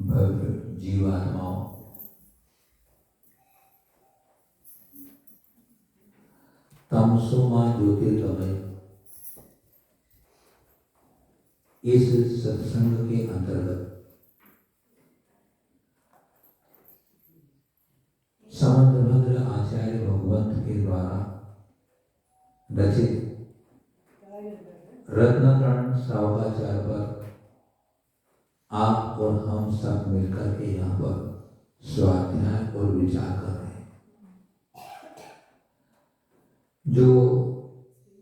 भव्य जीवात्माओं, तमसो मां ज्योतिर्गमय इस सत्संग के अंतर्गत समंतभद्र आचार्य भगवंत के द्वारा रचित रत्नकर्ण श्रावकाचार पर आप और हम सब मिलकर के यहाँ पर स्वाध्याय और विचार कर रहे हैं। जो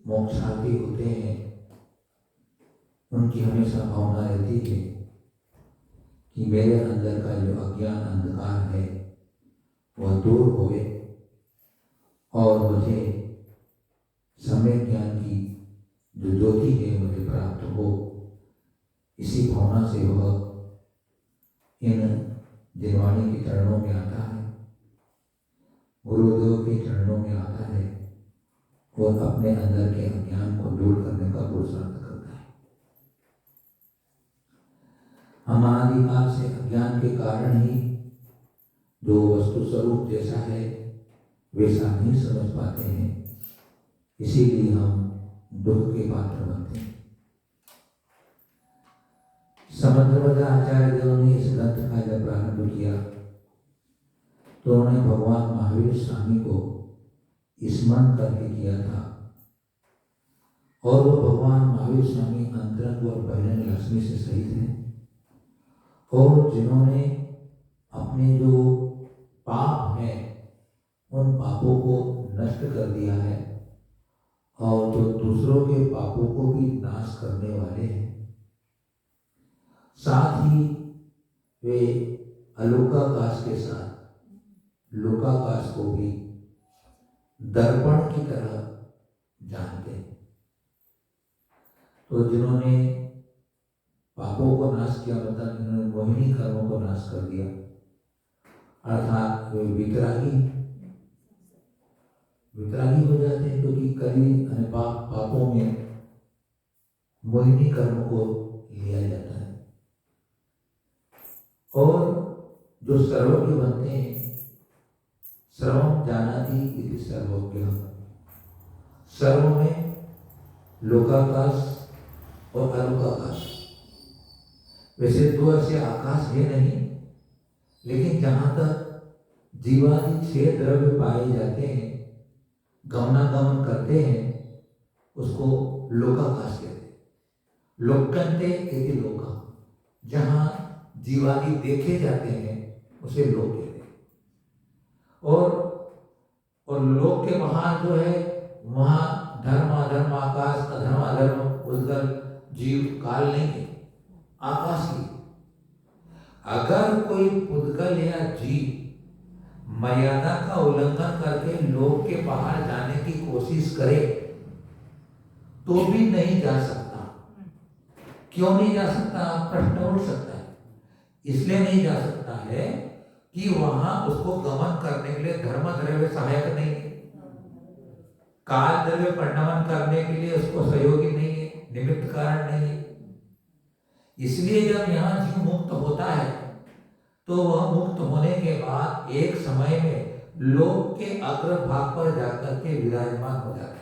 मोक्षार्थी होते हैं उनकी हमेशा भावना रहती है कि मेरे अंदर का जो अज्ञान अंधकार है वह दूर होवे और मुझे सम्यक ज्ञान की जो ज्योति है मुझे प्राप्त हो। इसी भावना से वह इन जिनवाणी के चरणों में आता है, गुरुदेव के चरणों में आता है और अपने अंदर के अज्ञान को दूर करने का पुरुषार्थ करता है। हम अनादिकाल से अज्ञान के कारण ही जो वस्तु स्वरूप जैसा है वैसा नहीं समझ पाते हैं, इसीलिए हम दुख के पात्र बनते हैं। समंतभद्र आचार्य देव ने इस ग्रंथ का जब प्रारंभ किया तो उन्होंने भगवान महावीर स्वामी को स्मरण करके किया था और वो भगवान महावीर स्वामी अंतरंग और बहिरंग लक्ष्मी से सहित हैं और जिन्होंने अपने जो पाप हैं उन पापों को नष्ट कर दिया है और जो दूसरों के पापों को भी नाश करने वाले हैं। साथ ही वे अलौकिकाश के साथ लोकाकाश को भी दर्पण की तरह जानते हैं। तो जिन्होंने पापों को नाश किया मतलब जिन्होंने मोहिनी कर्मों को नाश कर दिया अर्थात वे वितरागी हो जाते हैं, क्योंकि कली पापों में मोहिनी कर्म को लिया जाता है। और जो सर्वज्ञ बनते हैं, सर्वं जानाति इति सर्वज्ञः, सर्व में लोकाकाश और अलौकिकाश। वैसे दो ऐसे आकाश है नहीं, लेकिन जहां तक जीवादि 6 द्रव्य पाए जाते हैं, गमनागमन करते हैं, उसको लोकाकाश कहते हैं। लोकंते इति लोका, जहां जीवादि देखे जाते हैं उसे लोक कहते हैं। और लोक के बाहर जो है वहां धर्म अधर्म आकाश, अधर्म अधर्म उद्गल जीव काल नहीं है, आकाश ही। अगर कोई पुद्गल या जीव मर्यादा का उल्लंघन करके लोक के बाहर जाने की कोशिश करे तो भी नहीं जा सकता। क्यों नहीं जा सकता? प्रश्न उठ सकता है। इसलिए नहीं जा सकता है कि वहां उसको गमन करने के लिए धर्म द्रव्य सहायक नहीं है, काल द्रव्य परिणमन करने के लिए उसको सहयोगी नहीं है, निमित्त कारण नहीं है। इसलिए जब यहाँ जीव मुक्त होता है तो वह मुक्त होने के बाद एक समय में लोक के अग्रभाग पर जाकर के विराजमान हो जाता है।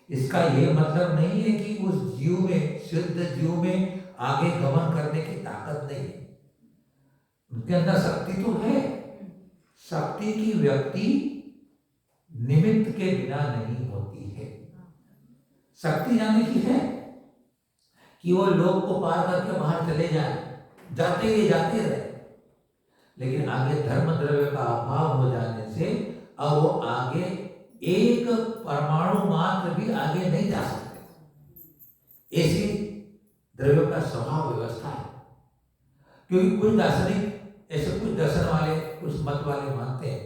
इसका यह मतलब नहीं है कि उस जीव में, शुद्ध जीव में आगे गमन करने की ताकत नहीं है। उनके अंदर शक्ति तो है। शक्ति की व्यक्ति निमित्त के बिना नहीं होती है। शक्ति जाने की है कि वो लोक को पार करके बाहर चले जाए, जाते रहे, लेकिन आगे धर्म द्रव्य का अभाव हो जाने से अब वो आगे एक परमाणु मात्र भी आगे नहीं जा सकते। ऐसी द्रव्य का स्वभाव व्यवस्था है। क्योंकि कुछ दार्शनिक ऐसे, कुछ दर्शन वाले, कुछ मत वाले मानते हैं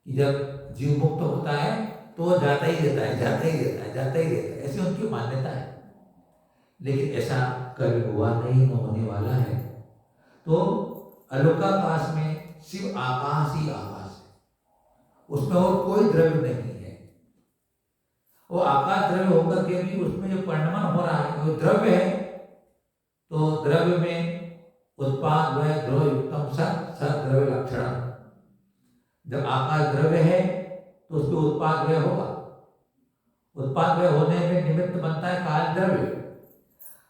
कि जब जीव मुक्त होता है तो वो जाता ही रहता है, ऐसी उनकी मान्यता है। लेकिन ऐसा कभी हुआ नहीं, न होने वाला है। तो अलौकिकाश में सिर्फ आकाश ही आकाश है, उसमें और कोई द्रव्य नहीं है। वो आकाश द्रव्य होकर के भी उसमें जो परिणमन हो रहा है वो द्रव्य है। तो द्रव्य में उत्पाद व द्रव युक्तम सत सत द्रव्य लक्षण। जब आकाश द्रव्य है तो उसमें उत्पाद व्यय होगा, उत्पाद व्यय होने में निमित्त बनता है काल द्रव्य।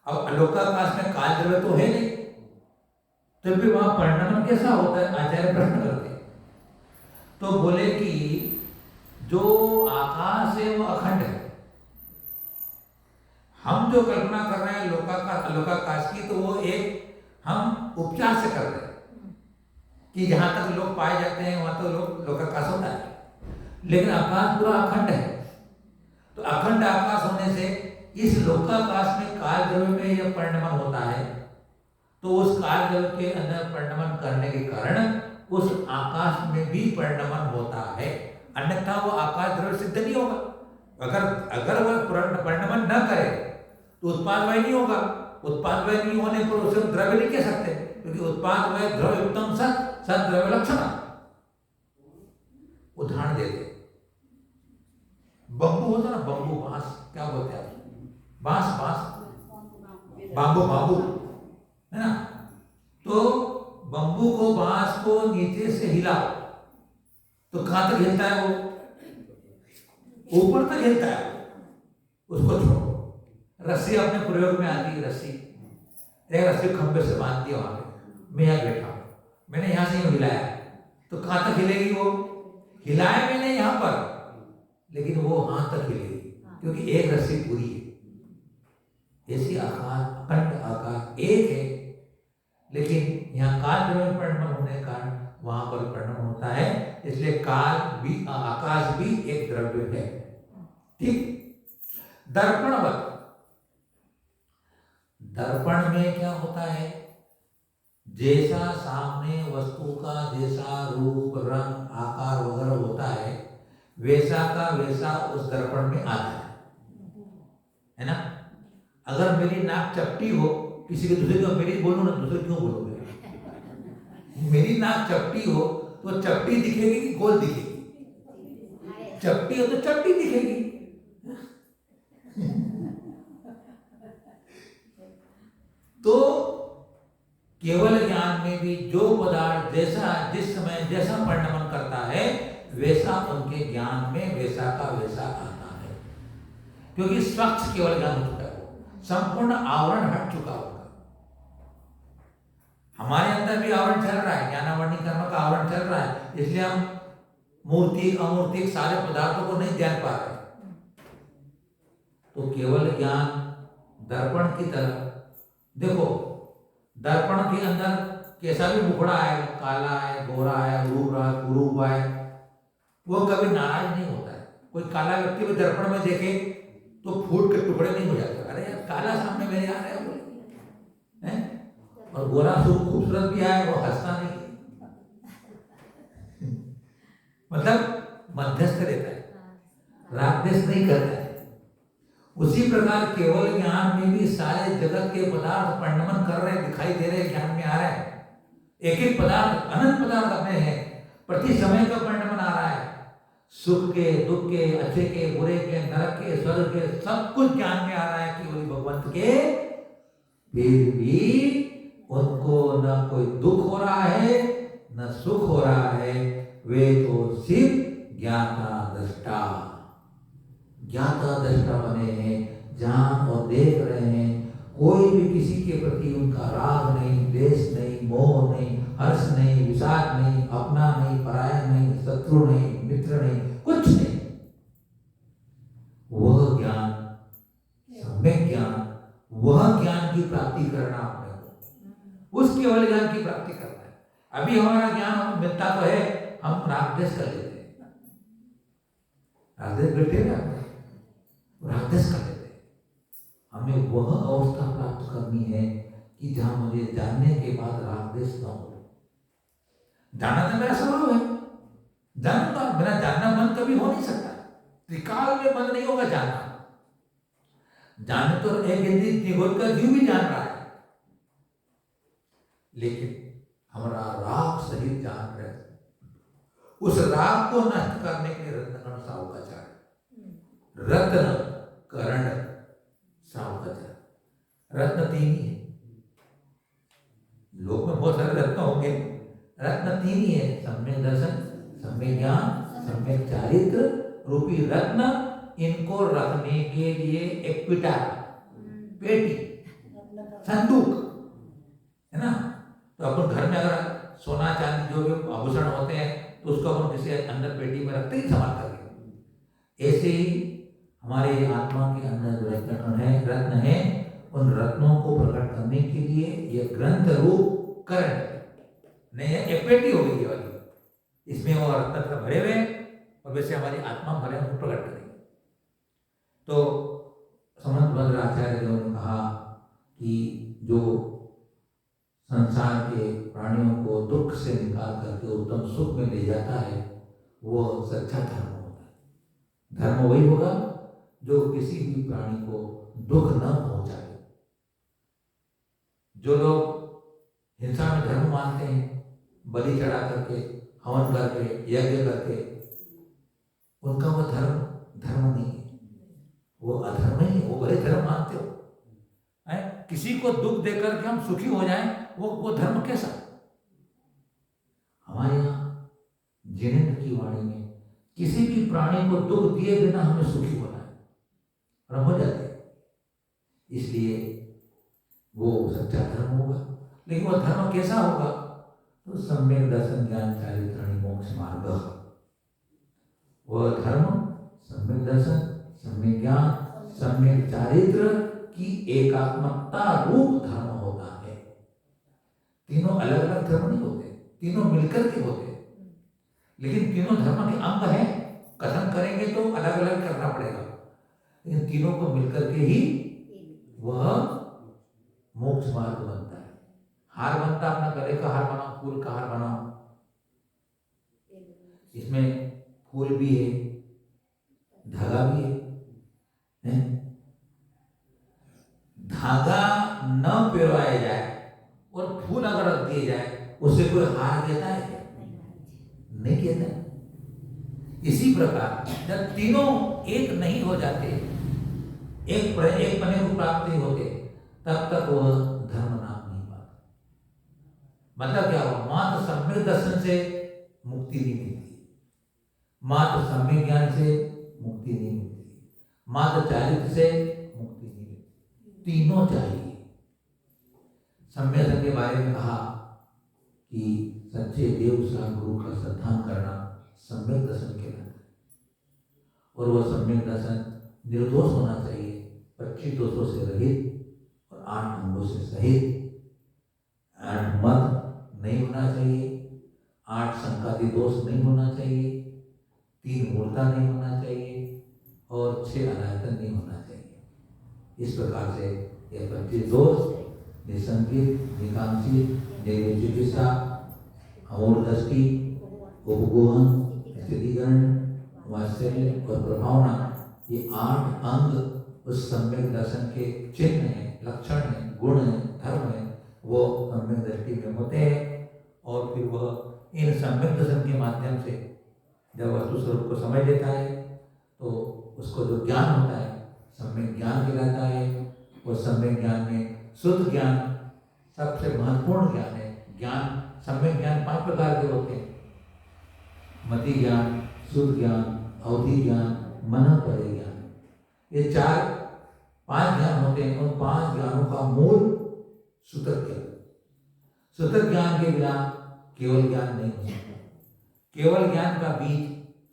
अब अलोकाकाश में काल द्रव्य तो है नहीं, तो फिर वहां परिणमन कैसा होता है? आचार्य प्रश्न करते हैं। तो बोले कि जो आकाश है वो अखंड है। हम जो कल्पना कर रहे हैं लोकाकाश अलोकाकाश की, तो वो एक हम उपचार से कर रहे हैं कि जहां तक लोग पाए जाते हैं वहां तो लोकाकाश होता है, लेकिन आकाश पूरा अखंड है। तो अखंड आकाश होने से इस लोकाकाश में काल द्रव्य में यह परिणमन होता है, तो उस काल द्रव्य के अंदर परिणमन करने के कारण उस आकाश में भी परिणमन होता है, अन्यथा वो आकाश द्रव्य सिद्ध नहीं होगा। अगर वह परिणमन न करे तो उत्पाद वय नहीं होगा। उत्पाद वय नहीं होने पर उसे द्रव्य नहीं कह सकते, क्योंकि उत्पाद वय द्रव्य युक्तम सत सत द्रव्य लक्षण। उदाहरण देते, बम्बू होता ना, बम्बू बांस, क्या बोलते हैं बांस बांबू बांबू है ना। तो बम्बू को बांस को नीचे से हिलाओ तो कहां तक हिलता है? वो ऊपर तक हिलता है, उसको छोड़ो। रस्सी अपने प्रयोग में आती है, रस्सी खंबे से बांध दिया, वहां पे मैं यहाँ बैठा हूं, मैंने यहां से यूं हिलाया तो कहां तक हिलेगी? वो हिलाया मैंने यहां पर, लेकिन वो वहां तक हिलेगी, क्योंकि एक रस्सी पूरी है। ऐसी आकाश अखंड आकाश एक है, लेकिन यहाँ काल द्रव्य परिणमन होने के कारण वहां पर परिणमन होता है, इसलिए काल भी आकाश भी एक द्रव्य है। ठीक। दर्पणवत, दर्पण में क्या होता है? जैसा सामने वस्तु का जैसा रूप रंग आकार वगैरह होता है, वैसा का वैसा उस दर्पण में आता है ना। अगर मेरी नाक चपटी हो, किसी के दूसरे को मेरी बोलूं ना, दूसरे क्यों बोलोगे? मेरी नाक चपटी हो तो चपटी दिखेगी कि गोल दिखेगी? चपटी हो तो चपटी दिखेगी। तो केवल ज्ञान में भी जो पदार्थ जैसा जिस समय जैसा परिणमन करता है, वैसा उनके ज्ञान में वैसा का वैसा आता है, क्योंकि स्वच्छ केवल ज्ञान हो चुका है, संपूर्ण आवरण हट चुका होगा। हमारे अंदर भी आवरण चल रहा है, ज्ञानावरणी कर्म का आवरण चल रहा है, इसलिए हम मूर्ति अमूर्ति सारे पदार्थों को नहीं जान पा रहे। तो केवल ज्ञान दर्पण की तरह देखो, दर्पण के अंदर कैसा भी मुखड़ा है, काला है, गोरा है, कुरूप है, वो कभी नाराज नहीं होता है। कोई काला व्यक्ति भी दर्पण में देखे तो फूट के टुकड़े नहीं हो जाते, अरे यार काला सामने मेरे आ रहा है बोले, और गोरा खूबसूरत भी है, वो हंसता नहीं मतलब मध्यस्थ रहता है, राग द्वेष नहीं करता है। उसी प्रकार केवल ज्ञान में भी सारे जगत के पदार्थ परिणमन कर रहे हैं, दिखाई दे रहे हैं, ज्ञान में आ रहा है। एक एक पदार्थ अनंत पदार्थ अपने हैं, प्रति समय का परिणमन आ रहा है, सुख के दुख के, अच्छे के बुरे के, नरक के स्वर्ग के, सब कुछ ज्ञान में आ रहा है केवल भगवंत के। फिर भी उनको न कोई दुख हो रहा है न सुख हो रहा है, वे तो सिर्फ ज्ञाता दृष्टा बने हैं, जान और देख रहे हैं। कोई भी किसी के प्रति उनका राग नहीं, द्वेष नहीं, मोह नहीं, हर्ष नहीं, विषाद नहीं, अपना नहीं, पराया नहीं, शत्रु नहीं, मित्र नहीं, कुछ नहीं। वह ज्ञान सम्यक ज्ञान, वह ज्ञान की प्राप्ति करना अपने को, उस केवल ज्ञान की प्राप्ति करना है। अभी हमारा ज्ञान मिलता तो है, हम रागद्वेष कर लेते हैं, रागद्वेष करते हैं ना, रागद्वेष कर लेते हैं। हमें वह अवस्था प्राप्त करनी है कि जहां मुझे जानने के बाद रागद्वेष न हो। जानना तो मेरा स्वभाव है, जानूंगा, बिना जानना मन कभी हो नहीं सकता, त्रिकाल में मन नहीं होगा जानना। जानने तो एक निगोद का जीव भी जान रहा है, लेकिन हमारा राग सहित जान रहे, उस राग को नष्ट करने के लिए रत्नकर्ण साहुकाचार्य, रत्न कर्ण साहुकाचार्य, रत्न तीन ही है, लोक में बहुत सारे रत्न होंगे, रत्न 3 ही है, सम्यक दर्शन, सम्यक ज्ञान, सम्यक चारित्र रूपी रत्न। इनको रखने के लिए एक पिटारा, पेटी, संदूक है ना। तो अपन घर में अगर सोना चांदी जो भी आभूषण होते हैं तो उसको अपन किसी अंदर पेटी में रखते ही संभाल करके। ऐसे ही हमारे आत्मा के अंदर जो रत्न है, उन रत्नों को प्रकट करने के लिए यह ग्रंथ रूप करण नहीं है, एक पेटी हो गई वाली, इसमें वो रत्न भरे हुए और वैसे हमारी आत्मा भरे उनको प्रकट करेंगे। तो समंत भद्राचार्य देव ने कहा कि जो संसार के प्राणियों को दुख से निकाल करके उत्तम सुख में ले जाता है वो सच्चा धर्म होता है। धर्म वही होगा जो किसी भी प्राणी को दुख न पहुंचाए। जो लोग हिंसा में धर्म मानते हैं, बलि चढ़ा करके, हवन करके, यज्ञ करके, उनका वो धर्म नहीं है, वो अधर्म ही है। वो भले धर्म मानते हो, किसी को दुख देकर के हम सुखी हो जाएं, वो धर्म कैसा? हमारे यहाँ जिनेंद्र की वाणी में किसी भी प्राणी को दुख दिए बिना हमें सुखी होना है और हम हो जाते हैं, इसलिए वो सच्चा धर्म होगा। लेकिन वो धर्म कैसा होगा? तो सम्यक दर्शन ज्ञान चारित्राणि मोक्ष मार्ग। वह धर्म सम्यक दर्शन, सम्यक ज्ञान, सम्यक चारित्र की एकात्मकता रूप धर्म होता है। तीनों अलग अलग धर्म नहीं होते, तीनों मिलकर के होते हैं, लेकिन तीनों धर्म के अंग हैं। कथन करेंगे तो अलग अलग करना पड़ेगा, लेकिन तीनों को मिलकर के ही वह मोक्ष मार्ग बनता है। हार बनता अपना गले का हार बनाओ, फूल का हार बनाओ, इसमें फूल भी है, धागा भी है। धागा न पिरोया जाए और फूल अगर रख दिए जाए, उससे कोई हार देता है क्या? नहीं कहता। इसी प्रकार जब तीनों एक नहीं हो जाते, एक पने को प्राप्त नहीं होते, तब तक वह धर्म नाम नहीं पाता। मतलब क्या हुआ? मात्र सम्यक दर्शन से मुक्ति नहीं मिलती, मात्र सम्यक ज्ञान से मुक्ति नहीं मिलती, मात्र चारित्र से मुक्ति नहीं मिलती, तीनों चाहिए। सम्यक दर्शन के बारे में कहा कि सच्चे देव सा गुरु का श्रद्धान करना सम्यक दर्शन कहलाता है। और वह सम्यक दर्शन निर्दोष होना चाहिए, 25 दोषों से रहित और 8 अंगों से सहित। 8 मद नहीं होना चाहिए, 8 संकादी दोष नहीं होना चाहिए, 3 मूर्ता नहीं होना चाहिए और 6 अनायतन नहीं होना चाहिए। इस प्रकार से यह 25 दोष निसंकित, निकांक्षित, निर्विचिकित्सा, अमूढ़ दृष्टि, उपगोहन, स्थितिकरण, वात्सल्य और प्रभावना, ये 8 अंग उस सम्यक दर्शन के चिन्ह हैं, लक्षण हैं, गुण हैं, धर्म हैं, वो सम्यक दृष्टि में होते हैं। और फिर वह इन सम्यक दर्शन के माध्यम से जब वस्तु स्वरूप को समझ लेता है तो उसको जो ज्ञान होता है सम्यक ज्ञान कहलाता है। और सम्यक ज्ञान में शुद्ध ज्ञान सबसे महत्वपूर्ण ज्ञान है। ज्ञान, सम्यक ज्ञान 5 प्रकार के होते हैं: मति ज्ञान, शुद्ध ज्ञान, अवधि ज्ञान, मन परे ज्ञान। ये 5 ज्ञान होते हैं। उन 5 ज्ञानों का मूल सूतक ज्ञान। सूतक ज्ञान के बिना केवल ज्ञान नहीं हो सकता। केवल ज्ञान का बीज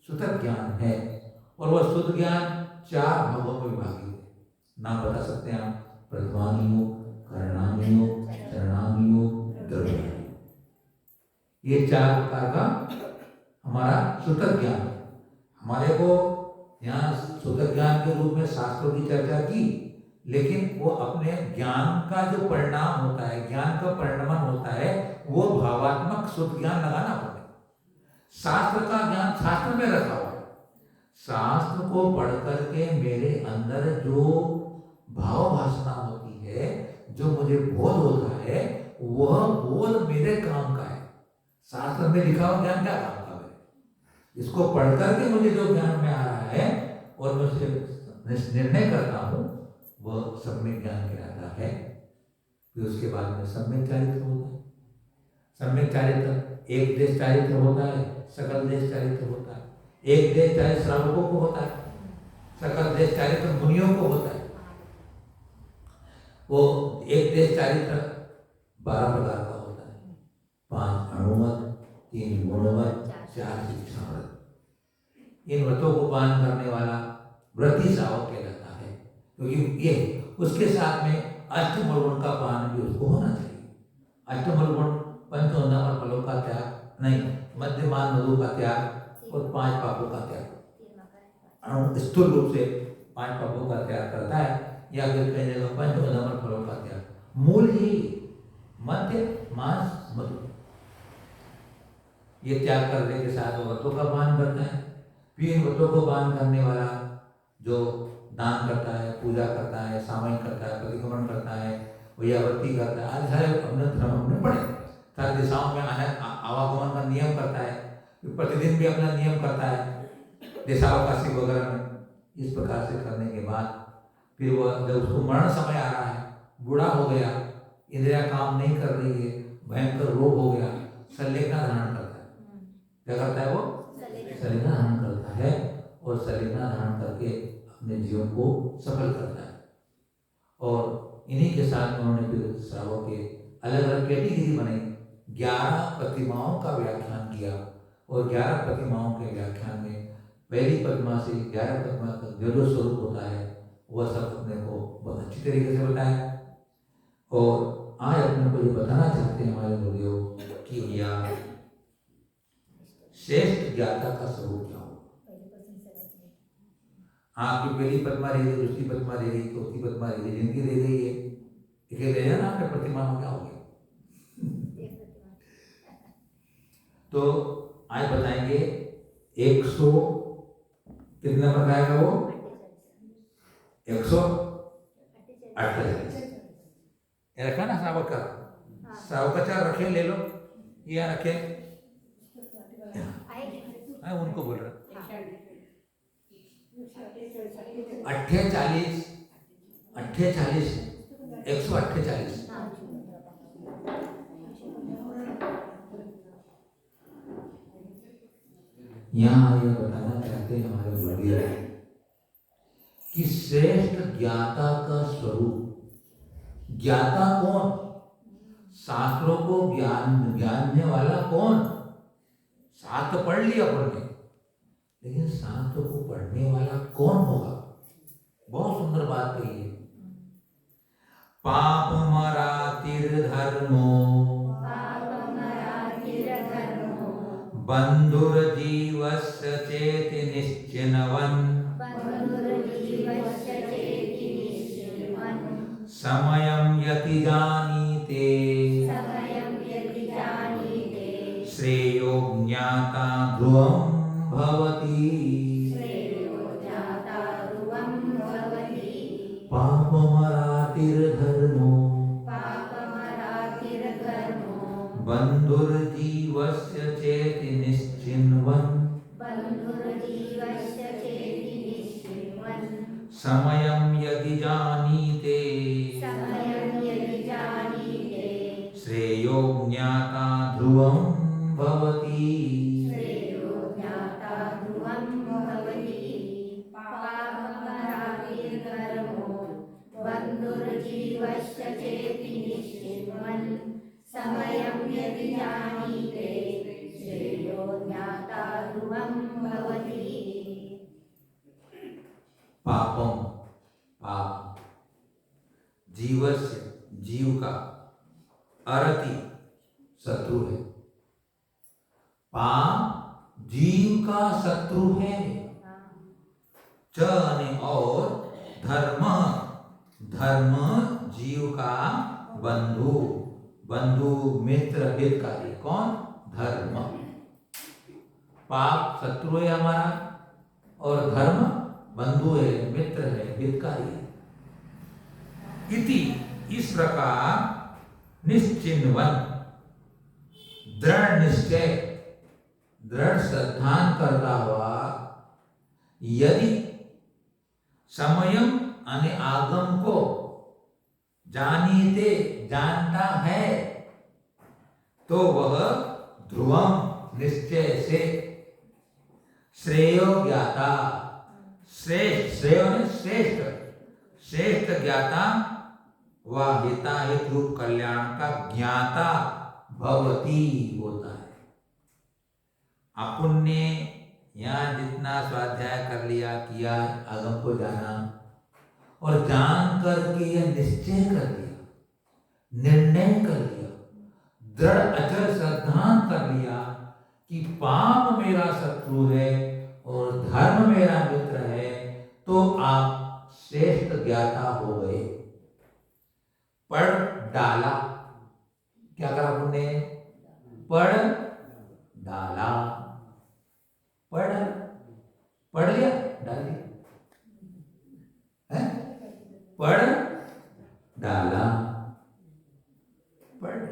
सूतक ज्ञान है और वह शुद्ध ज्ञान 4 भागों में विभाजित है। नाम बता सकते हैं आप: प्रथमानी योग, करणानी योग, चरणानी योग, द्रव्यानी। ये 4 प्रकार का हमारा सूतक ज्ञान है। हमारे को यहाँ सूतक ज्ञान के रूप में शास्त्रों की चर्चा की, लेकिन वो अपने ज्ञान का जो परिणाम होता है, ज्ञान का परिणमन होता है, वो भावात्मक शुद्ध ज्ञान लगाना पड़ेगा। शास्त्र का ज्ञान शास्त्र में रखा हुआ है। शास्त्र को पढ़ करके मेरे अंदर जो भाव भाषणा होती है, जो मुझे बोध होता है, वह बोध मेरे काम का है। शास्त्र में लिखा हुआ ज्ञान क्या काम का है? इसको पढ़ करके मुझे जो ज्ञान में आ रहा है और मैं उसे निर्णय करता हूँ, वह सम्यक ज्ञान कहलाता है। फिर उसके बाद में सम्यक चारित्र होता है। सम्यक चारित्र एक देश चारित्र होता है, सकल देश चारित्र होता है। एक देश चारित्र श्रावकों को होता है, सकल देश चारित्र मुनियों को होता है। वो एक देश चारित्र 12 प्रकार का होता है, 5 अणुव्रत, 3 गुणव्रत, 4 शिक्षाव्रत। इन व्रतों को पालन करने वाला व्रती श्रावक कहलाता है, क्योंकि ये उसके साथ में अष्टमूल गुण का पालन भी उसको होना चाहिए। अष्टमूल गुण पंचोदंड फलों का त्याग नहीं, मध्यमान मधु का त्याग और 5 पापों का त्याग। स्थूल रूप से 5 पापों का त्याग करता है, या फिर कई जगह पंचोदंड फलों का त्याग। मूल ही मध्य मांस मधु, ये त्याग करने के साथ व्रतों का पालन करता है। फिर व्रतों को पालन करने वाला जो दान करता है, पूजा करता है, सामायिक करता है, प्रतिक्रमण करता है, वैयावर्ती करता है, आदि सारे अपने धर्म में पड़े, सारी दिशाओं में आवागमन का नियम करता है, प्रतिदिन भी अपना नियम करता है देशावकाशी वगैरह में। इस प्रकार से करने के बाद फिर वह जब उसको मरण समय आ रहा है, बूढ़ा हो गया, इंद्रिया काम नहीं कर रही है, भयंकर रोग हो गया, सल्लेखना धारण करता है। क्या करता है वो? सल्लेखना धारण करता है, और सल्लेखना धारण करके अपने जीवन को सफल करता है। और इन्हीं के साथ उन्होंने फिर श्रावक के अलग अलग कैटेगरी बनाई, 11 प्रतिमाओं का व्याख्यान किया। और 11 प्रतिमाओं के व्याख्यान में पहली प्रतिमा से 11 प्रतिमा का जो स्वरूप होता है वह सब अपने को बहुत अच्छी तरीके से बताया। और आज अपने को ये बताना चाहते हैं हमारे गुरुदेव कि भैया श्रेष्ठ ज्ञाता का स्वरूप क्या हो। आपकी पहली प्रतिमा रह गई, दूसरी प्रतिमा रह गई, चौथी प्रतिमा रह गई, जिनकी रह गई है एक रह जाना आपके प्रतिमा में क्या हो गया। तो आज बताएंगे 100 कितने नंबर का आएगा वो? 148 रखा ना श्रावक का, श्रावक का 4 रखे, ले लो, ये रखे, उनको बोल रहा 48 148 यहाँ ये बताना चाहते हैं हमारे गुरुदेव कि श्रेष्ठ ज्ञाता का स्वरूप। ज्ञाता कौन? शास्त्रों को जानने वाला कौन? शास्त्र पढ़ लिया अपन ने, लेकिन शास्त्र को पढ़ने वाला कौन होगा? बहुत सुंदर बात कही है। पाप मरातिर धर्मो बंधुर जीवस्य चेति निश्चिनवन् समयं यति जानीते श्रेयो ज्ञाता ध्रुवं भवति। पापमरातिर्धर्मो बन्धुर्जीवस्य चेति निश्चिन्वन् समयं यदि जानीते श्रेयो ज्ञाता ध्रुवं भवति। पापम, पाप जीवस्य, जीव का, अरति शत्रु है। पाप जीव का शत्रु है। च और धर्म, धर्म जीव का बंधु, बंधु मित्र हितकारी। कौन? धर्म। पाप शत्रु है हमारा, और धर्म बंधु है, मित्र है, हितकारी है। इति इस प्रकार निश्चिन्वन, दृढ़ निश्चय, दृढ़ श्रद्धान करता हुआ, यदि समयम यानी आगम को जानीते, जानता है, तो वह ध्रुवम निश्चय से श्रेयो ज्ञाता, श्रेष्ठ, श्रेय ने श्रेष्ठ, श्रेष्ठ ज्ञाता व हिता हित रूप कल्याण का ज्ञाता भवती होता है। अपन ने यहाँ जितना स्वाध्याय कर लिया, किया, आगम को जाना और जान करके यह निश्चय कर लिया, निर्णय कर लिया, दृढ़ अचल श्रद्धांत कर लिया कि पाप मेरा शत्रु है और धर्म मेरा मित्र है, तो आप श्रेष्ठ ज्ञाता हो गए। पढ़ डाला, क्या करा आपने? पढ़ डाला, पढ़ पढ़ लिया, डाल दिया, पढ़ डाला, पढ़।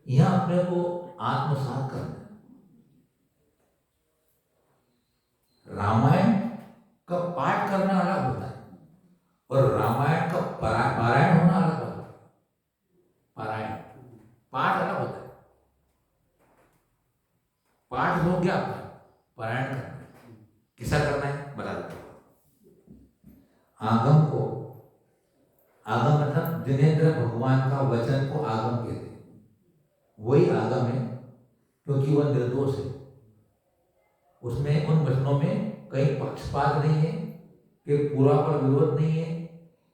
यहां अपने को आत्मसात करना। रामायण का पाठ करना अलग होता है और रामायण का पारायण होना अलग होता है। पारायण, पाठ अलग होता है। पाठ हो गया, पारायण करना है। किसा करना है बता देता हूं। आगम को, आगम मतलब जिनेंद्र भगवान का वचन को आगम कहते हैं। वही आगम है क्योंकि वह निर्दोष है। उसमें उन वचनों में कहीं पक्षपात नहीं है, कि पूरा पर विरोध नहीं है।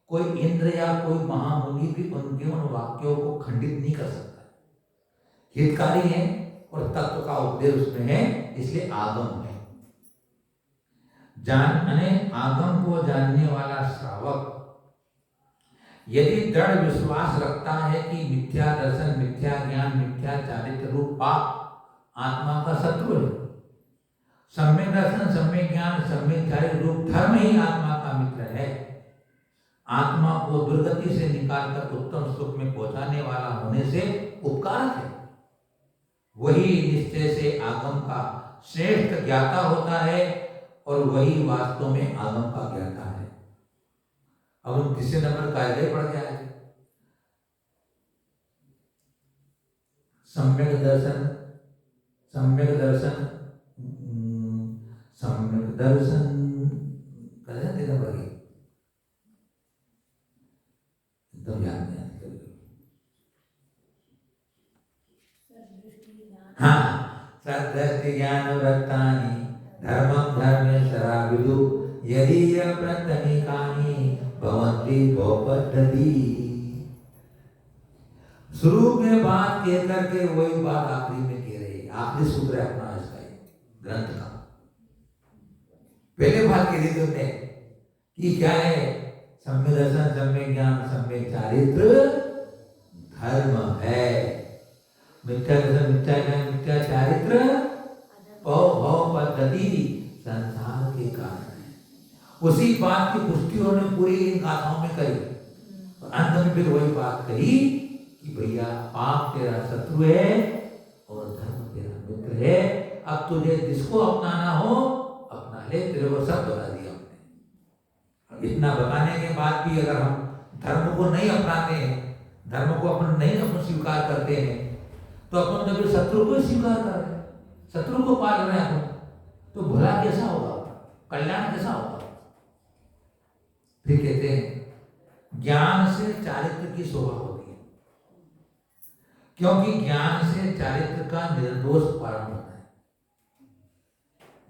कोई इंद्र या कोई महामुनि भी उनके उन वाक्यों को खंडित नहीं कर सकता। हितकारी है और तत्व का उपदेश उसमें है, इसलिए आगम है। जानने, आगम को जानने वाला श्रावक यदि दृढ़ विश्वास रखता है कि मिथ्या दर्शन, मिथ्या ज्ञान, मिथ्या चारित्र रूप पाप आत्मा का शत्रु है, सम्यक दर्शन, सम्यक ज्ञान, सम्यक चारित्र रूप धर्म ही आत्मा का मित्र है, आत्मा को दुर्गति से निकालकर उत्तम सुख में पहुंचाने वाला होने से उपकारक है, वही निश्चय से आगम का श्रेष्ठ ज्ञाता होता है और वही वास्तव में आगम का ज्ञाता है। अब हम तीसरे नंबर का आगे बढ़ गया है। सम्यक दर्शन, सम्यक दर्शन, सम्यक दर्शन कर देना पड़ेगा, एकदम याद नहीं आती। हाँ, सदृष्टि ज्ञान वृत्तानि धर्मं धर्मेश्वरा विदु यदि प्रत्यनीकानि भवन्ति बहुपद्धति। शुरू में बात कह करके वही बात आखिरी में कह रही है। आखिरी सूत्र है अपना इसका ग्रंथ का। पहले बात कह दी तुमने कि क्या है? सम्यक दर्शन, सम्यक ज्ञान, सम्यक चारित्र धर्म है। मिथ्या दर्शन, मिथ्या ज्ञान, मिथ्या चारित्र भव पद्धति संसार के कारण है। उसी बात की पुष्टि उन्होंने पूरी इन गाथाओं में करी। अंत में फिर वही बात कही कि भैया पाप तेरा शत्रु है और धर्म तेरा मित्र है। अब तुझे जिसको अपनाना हो अपना ले, तेरे को सब बता दिया हमने। इतना बताने के बाद भी अगर हम धर्म को नहीं अपनाते हैं, धर्म को अपन नहीं अपन स्वीकार करते हैं, तो अपन तो फिर शत्रु को स्वीकार कर रहे हैं, शत्रु को पाल रहे हैं अपन। तो भला कैसा होगा, कल्याण कैसा होगा? फिर कहते हैं ज्ञान से चारित्र की शोभा होती है, क्योंकि ज्ञान से चारित्र का निर्दोष पालन होता है।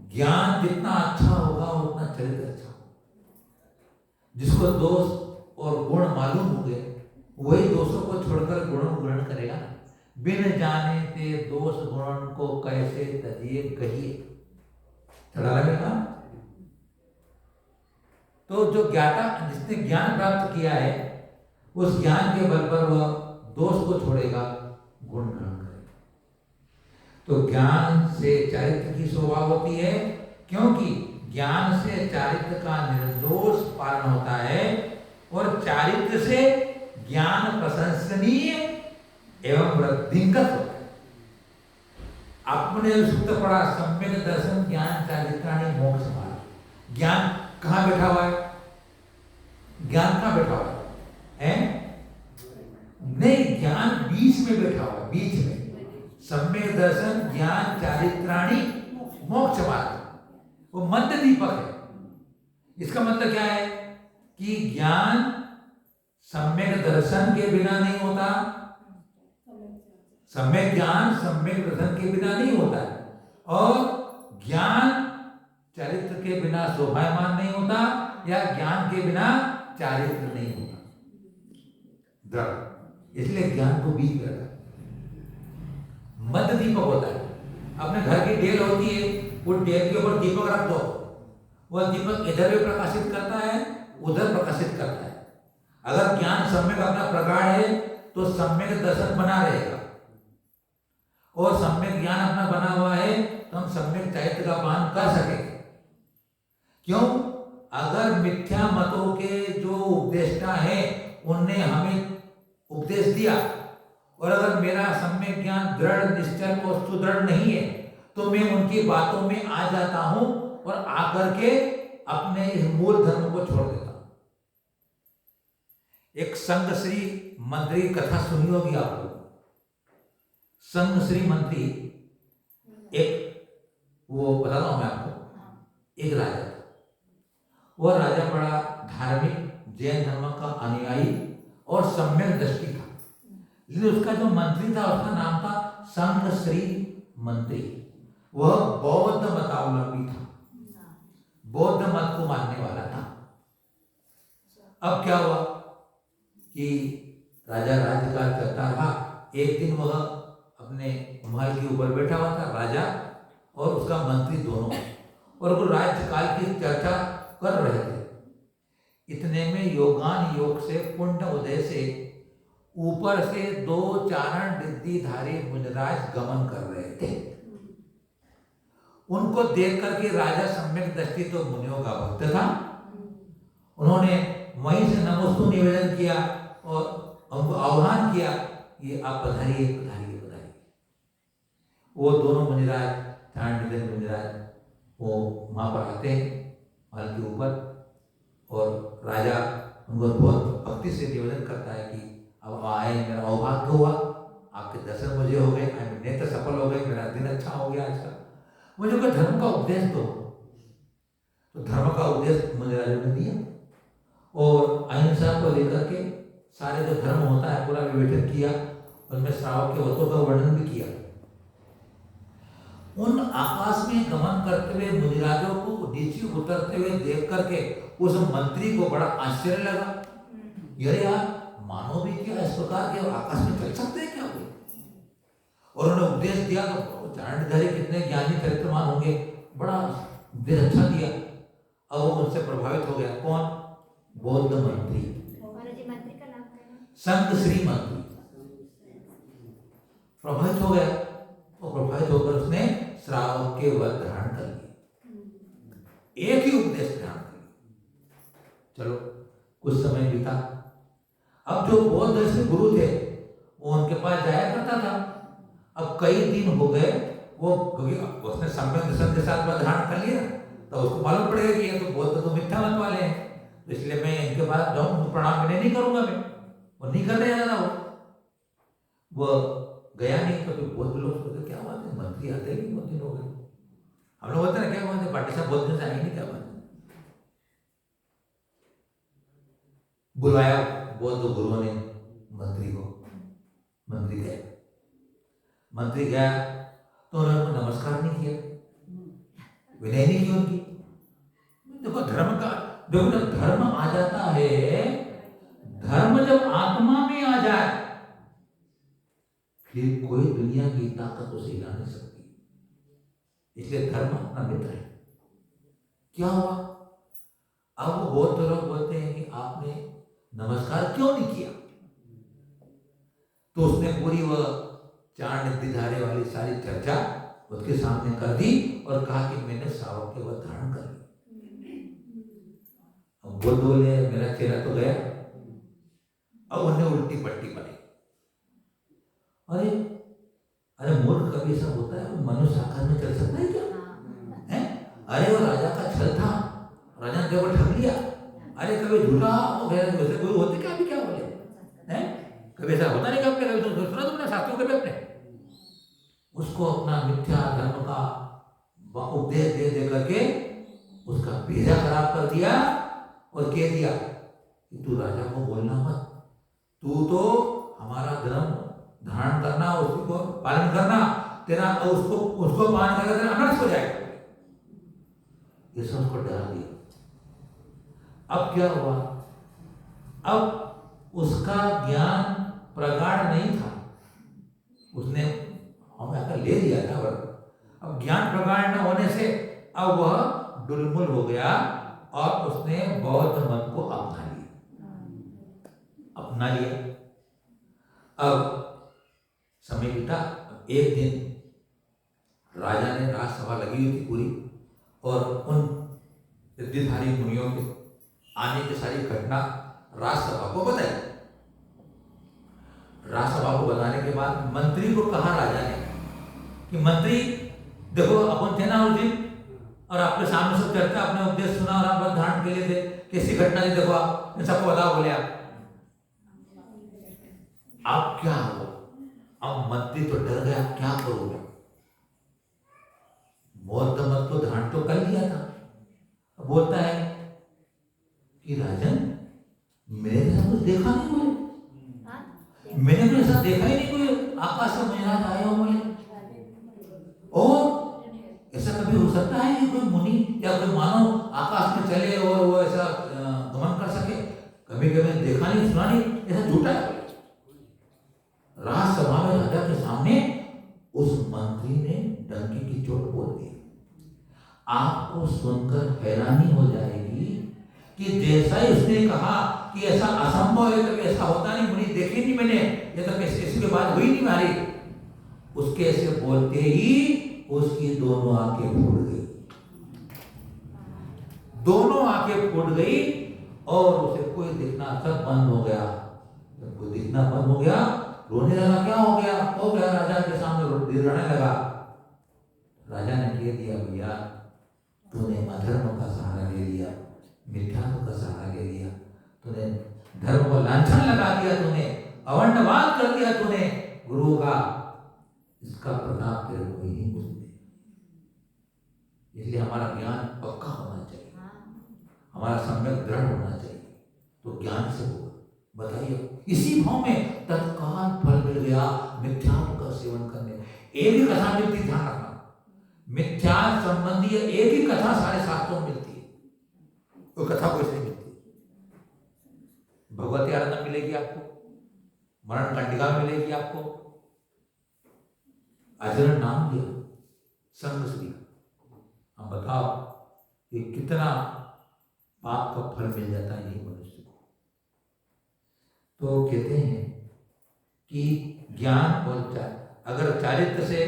ज्ञान जितना अच्छा होगा उतना चरित्र अच्छा होगा। जिसको दोष और गुण मालूम होंगे वही दोषों को छोड़कर गुणों को ग्रहण करेगा। बिन जाने ते दोष गुण को कैसे तजिए कहिए, चढ़ा में कहा। तो जो ज्ञाता, जिसने ज्ञान प्राप्त किया है, उस ज्ञान के बल पर वह दोष को छोड़ेगा, गुण ग्रहण करेगा। तो ज्ञान से चारित्र की शोभा होती है, क्योंकि ज्ञान से चारित्र का निर्दोष पालन होता है और चारित्र से ज्ञान प्रशंसनीय एवं वृद्धिंगत होता है। आपने सूत्र पढ़ा, सम्यक दर्शन ज्ञान चारित्राणि मोक्ष मार्ग। ज्ञान कहाँ बैठा हुआ है? ज्ञान कहाँ बैठा हुआ है? नहीं, ज्ञान बीच में बैठा हुआ है, बीच में। सम्यक दर्शन ज्ञान चारित्राणी मोक्ष मार्ग, वो मध्य दीपक है। इसका मतलब क्या है कि ज्ञान सम्यक दर्शन के बिना नहीं होता, सम्यक ज्ञान सम्यक दर्शन के बिना नहीं होता है, और ज्ञान चरित्र के बिना शोभायमान नहीं होता, या ज्ञान के बिना चारित्र नहीं होता दृढ़। इसलिए ज्ञान को बीच में रखा, मध्य दीपक होता है। अपने घर की डेल होती है, वो डेल के ऊपर दीपक रख दो, वह दीपक इधर भी प्रकाशित करता है, उधर प्रकाशित करता है। अगर ज्ञान सम्यक अपना प्रगाढ़ है तो सम्यक दर्शन बना रहेगा, और सम्यक ज्ञान अपना बना हुआ है तो हम सम्यक चैत्य का पान कर सकेंगे। क्यों? अगर मिथ्या मतों के जो उपदेष्टा हैं उनने हमें उपदेश दिया, और अगर मेरा सम्यक ज्ञान दृढ़ निश्चल और सुदृढ़ नहीं है तो मैं उनकी बातों में आ जाता हूं और आकर के अपने इस मूल धर्म को छोड़ देता हूं। एक संघ श्री मंत्री कथा सुनी होगी आप लोग। संघ श्री मंत्री, एक वो बताता हूं मैं आपको, एक राजा था। वह राजा बड़ा धार्मिक जैन धर्म का अनुयायी और सम्यक दृष्टि था, लेकिन उसका जो मंत्री था उसका नाम था संघ श्री मंत्री। वह बौद्ध मतावलंबी था, बौद्ध मत को मानने वाला था। अब क्या हुआ कि राजा राज्यकाल करता रहा। एक दिन वह अपने महल के ऊपर बैठा हुआ था, राजा और उसका मंत्री दोनों, और वो राज्यकाल की चर्चा कर रहे थे। इतने में योगान योग से पुण्य उदय से ऊपर से दो चारण रिद्धिधारी मुनिराज गमन कर रहे थे। उनको देख करके राजा सम्यक दृष्टि तो मुनियों का भक्त था, उन्होंने वहीं से नमोस्तु निवेदन किया और उनको आह्वान किया, ये आप पधारिए पधारिए पधारिए। वो दोनों मुनिराज, चारण मुनिराज, वो वहां पर आते हैं महल के ऊपर, और राजा उनको बहुत भक्ति से निवेदन करता है कि अब आए, मेरा सौभाग्य हुआ, आपके दर्शन मुझे हो गए, नेत्र सफल हो गए, मेरा दिन अच्छा हो गया आज का, मुझे कोई धर्म का उपदेश दो। तो धर्म का उपदेश मुनिराजों ने दिया, और अहिंसा को लेकर के सारे जो धर्म होता है पूरा विवेचन किया, उनमें श्रावक के व्रतों का वर्णन भी किया। उन आकाश में गमन करते हुए मुनिराजों को नीचे उतरते हुए देख करके उस मंत्री को बड़ा आश्चर्य लगा। अरे यार, मानव भी क्या इस प्रकार के आकाश में चल सकते हैं क्या कोई? और उन्होंने उपदेश दिया तो चारणधारी कितने ज्ञानी चरित्रवान होंगे, बड़ा उपदेश अच्छा दिया। अब वो उनसे प्रभावित हो गया। कौन? बौद्ध मंत्री, मंत्री का नाम क्या है? संघ श्री मंत्री प्रभावित हो गया, और प्रभावित होकर उसने श्रावक के व्रत धारण कर लिए, एक ही उपदेश धारण कर लिया। चलो कुछ समय बीता। अब जो बौद्ध से गुरु थे वो उनके पास जाया करता था। अब कई दिन हो गए, वो उसने सम्यक दर्शन के साथ व्रत धारण कर लिया, तो उसको मालूम पड़ेगा कि ये तो बौद्ध तो मिथ्या मत वाले हैं, तो इसलिए मैं इनके पास जाऊँ, प्रणाम विनय नहीं करूंगा मैं, और नहीं करने जाना वो गया नहीं। तो फिर बौद्ध लोग सोचते क्या बात है, मंत्री आते नहीं, बहुत दिन हो गए। हम लोग बोलते ना क्या बात है, पार्टी साहब बहुत दिन से आएंगे, क्या बात है। बुलाया बौद्ध गुरुओं ने मंत्री को, मंत्री गया तो उन्होंने नमस्कार नहीं किया, विनय नहीं की उनकी। देखो धर्म का, देखो जब धर्म आ जाता है, धर्म जब आत्मा में आ जाए फिर कोई दुनिया की ताकत उसे हिला नहीं सकती। इसलिए धर्म अपना मित्र है। क्या हुआ? अब वो बहुत लोग बोलते हैं कि आपने नमस्कार क्यों नहीं किया? तो उसने पूरी वह चार निधिधारे वाली सारी चर्चा उसके सामने कर दी और कहा कि मैंने श्रावक के व्रत धारण कर लिया। अब वो बोले मेरा चेहरा तो गया। अब उन्हें उल्टी पट्टी बनाई। अरे अरे मूर्ख, कभी ऐसा होता है? मनुष्य आकार में चल सकता है क्या? हैं? अरे वो राजा का छल था, राजा ने केवल ठग लिया। अरे कभी झूठा हो गया, वैसे कोई होते क्या? अभी क्या बोले हैं? कभी ऐसा होता नहीं? कभी कभी तो सुना तुमने शास्त्रों के भी अपने उसको अपना मिथ्या धर्म का उपदेश दे दे करके उसका भेजा खराब कर दिया और कह दिया कि तू राजा को बोलना मत, तू तो हमारा धर्म धारण करना, उसी को पालन करना, तेरा उसको उसको पालन करके तेरा अनर्थ हो जाएगा। ये सब उसको डरा दिया। अब क्या हुआ? अब उसका ज्ञान प्रगाढ़ नहीं था, उसने हमें आकर ले लिया था। अब ज्ञान प्रगाढ़ न होने से अब वह डुलमुल हो गया और उसने बौद्ध मत को अपना लिया। अब समय बीता। एक दिन राजा ने राजसभा लगी हुई थी पूरी, और उन सिद्धिधारी मुनियों के आने की सारी घटना राजसभा को बताई। राजसभा को बताने के बाद मंत्री को कहा राजा ने कि मंत्री देखो, अपन थे ना उस दिन, और आपके सामने सब चर्चा, अपने उपदेश सुना और आप धारण के लिए थे, कैसी घटना थी देखो, आप इन सबको बताओ। बोले आप क्या हो? अब मंत्री तो डर गया, क्या करोगे? बौद्ध मत को धारण तो कर लिया था। अब बोलता है कि राजन, मैंने ऐसा कुछ देखा नहीं, बोले मैंने कुछ ऐसा देखा ही नहीं, कोई आकाश से महाराज आए हो बोले। और ऐसा कभी हो सकता है कि कोई मुनि या कोई मानव आकाश में चले और वो ऐसा गमन कर सके? कभी कभी देखा नहीं, सुना नहीं, ऐसा झूठा है। राजसभा में राजा के सामने उस मंत्री ने डंकी की चोट बोल दी। आपको सुनकर हैरानी हो जाएगी कि जैसा ही उसने कहा कि ऐसा असंभव है, कभी ऐसा होता नहीं, मुनि देखी नहीं मैंने, ये तो इसके बाद हुई नहीं मारी, उसके ऐसे बोलते ही उसकी दोनों आंखें फूट गई। दोनों आंखें फूट गई और उसे कोई दिखना सब बंद हो गया। जब कोई दिखना बंद हो गया, रोने लगा। क्या हो गया? हो गया राजा के सामने रोने लगा। राजा ने कह दिया, भैया तूने अधर्म का सहारा ले लिया, मिथ्यात्व का सहारा ले लिया, तूने धर्म को लांछन लगा दिया, तूने अवंडवाद कर दिया, तूने गुरु का, इसका प्रताप तेरे को ही कुछ नहीं। इसलिए हमारा ज्ञान पक्का होना चाहिए, हमारा सम्यक दृढ़ होना चाहिए, तो ज्ञान से होगा। बताइए, इसी भाव में तत्काल फल मिल गया मिथ्यात्व का सेवन करने। एक ही कथा मिलती, ध्यान रखना, मिथ्या संबंधी एक ही कथा सारे शास्त्रों में मिलती है, वो कथा कोई नहीं मिलती। भगवती आराधना मिलेगी आपको, मरण कंडिका मिलेगी आपको, आचरण नाम दिया, संग श्री। अब बताओ ये कितना पाप का फल मिल जाता है यही मनुष्य को। तो कहते हैं कि ज्ञान और अगर चारित्र से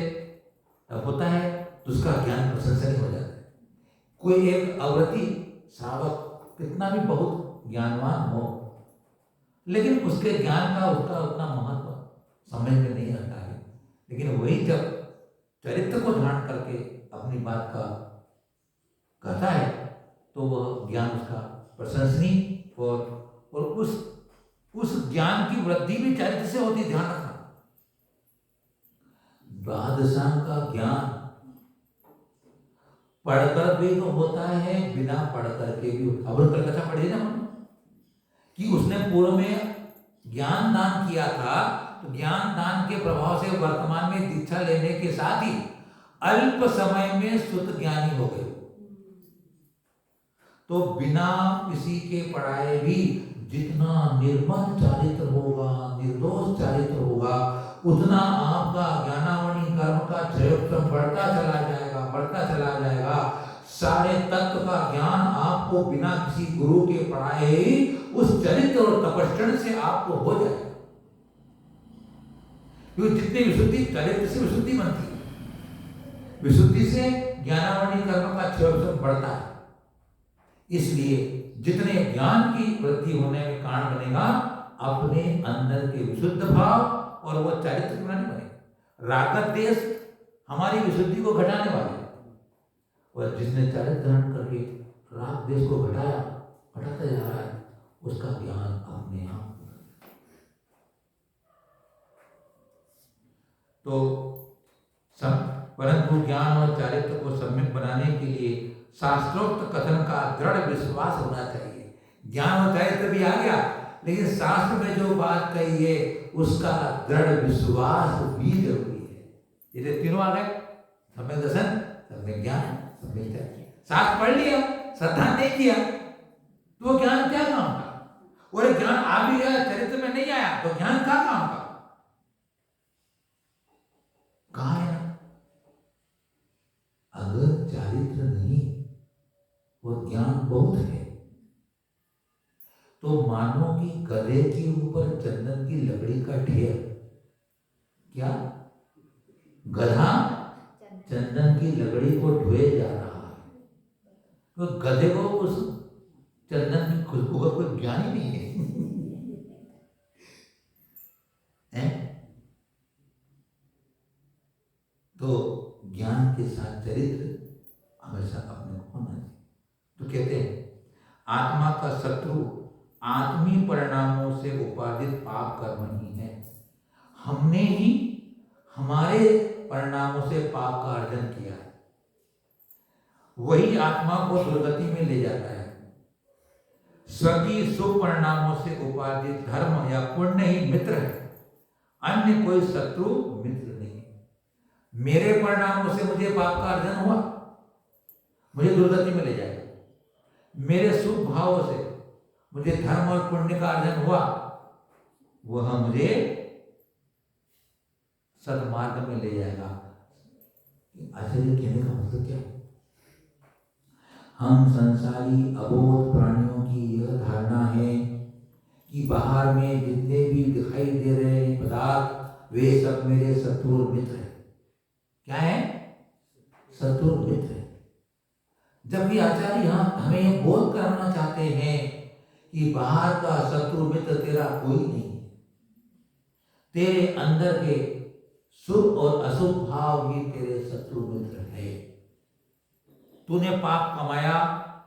होता है तो उसका ज्ञान प्रशंसनीय हो जाता है। कोई एक अवृति श्रावक कितना भी बहुत ज्ञानवान हो, लेकिन उसके ज्ञान का उसका उतना महत्व समझ में नहीं आता है। लेकिन वही जब चरित्र को धारण करके अपनी बात का कहता है तो वह ज्ञान उसका प्रशंसनीय और उस ज्ञान की वृद्धि भी चरित्र से होती। ध्यान रखना, द्वादशांग का ज्ञान पढ़कर भी तो होता है, बिना पढ़कर के भी होता है। अब कल कथा पढ़ी ना कि उसने पूर्व में ज्ञान दान किया था, तो ज्ञान दान के प्रभाव से वर्तमान में दीक्षा लेने के साथ ही अल्प समय में शुद्ध ज्ञानी हो गए। तो बिना किसी के पढ़ाए भी जितना निर्मल चारित्र होगा, निर्दोष चारित्र होगा, उतना आपका ज्ञानावणी कर्म का क्षयोत्तम बढ़ता चला जाएगा, बढ़ता चला जाएगा। सारे तत्व का ज्ञान आपको बिना किसी गुरु के पढ़ाए ही उस चरित्र और तपस्या से आपको हो जाएगा। क्योंकि जितनी विशुद्धि चरित्र से विशुद्धि बनती है, विशुद्धि से ज्ञानावणी कर्म का क्षयोत्तम बढ़ता है। इसलिए जितने ज्ञान की वृद्धि होने में कारण बनेगा, अपने अंदर के विशुद्ध भाव और वह चरित्र क्यों नहीं बने। रागत देश हमारी विशुद्धि को घटाने वाले, और जिसने चरित्र धारण करके राग देश को घटाता जा रहा है, उसका ज्ञान अपने आप। तो परंतु ज्ञान और चारित्र को सम्यक बनाने के लिए शास्त्रोक्त कथन का दृढ़ विश्वास होना चाहिए। ज्ञान और चारित्र भी आ गया, लेकिन शास्त्र में जो बात कही है उसका दृढ़ विश्वास भी जरूरी है। ये तीनों आ गए, सम्यक दर्शन, सम्यक ज्ञान, सम्यक चारित्र। शास्त्र पढ़ लिया, श्रद्धा नहीं किया तो ज्ञान क्या काम का? और ज्ञान आ भी गया, चरित्र में नहीं आया तो ज्ञान क्या काम का? कहां है? अगर चारित्र नहीं और ज्ञान बहुत है तो मानो कि गधे के ऊपर चंदन की लकड़ी का ढेर। क्या? गधा चंदन की लकड़ी को ढोए जा रहा है, तो गधे को उस चंदन की खुशबू का कोई ज्ञान ही नहीं है, है? तो ज्ञान के साथ चरित्र हमेशा अपने को होना चाहिए। तो कहते हैं आत्मा का शत्रु आत्मीय परिणामों से उपार्जित पाप कर्म ही है। हमने ही हमारे परिणामों से पाप का अर्जन किया है, वही आत्मा को दुर्गति में ले जाता है। स्वकीय शुभ परिणामों से उपार्जित धर्म या पुण्य ही मित्र है, अन्य कोई शत्रु मित्र नहीं। मेरे परिणामों से मुझे पाप का अर्जन हुआ, मुझे दुर्गति में ले जाएगा। मेरे शुभ भावों से मुझे धर्म और पुण्य का अर्जन हुआ, वह मुझे सदमार्ग में ले जाएगा। आचार्य कहने का मतलब क्या? हम संसारी अबोध प्राणियों की यह धारणा है कि बाहर में जितने भी दिखाई दे रहे पदार्थ वे सब मेरे शत्रु और मित्र हैं। क्या है? शत्रु और मित्र है। जबकि आचार्य यहाँ हमें बोध करना चाहते हैं कि बाहर का शत्रु मित्र तेरा कोई नहीं, तेरे अंदर के शुभ और अशुभ भाव ही तेरे शत्रु मित्र है। तूने पाप कमाया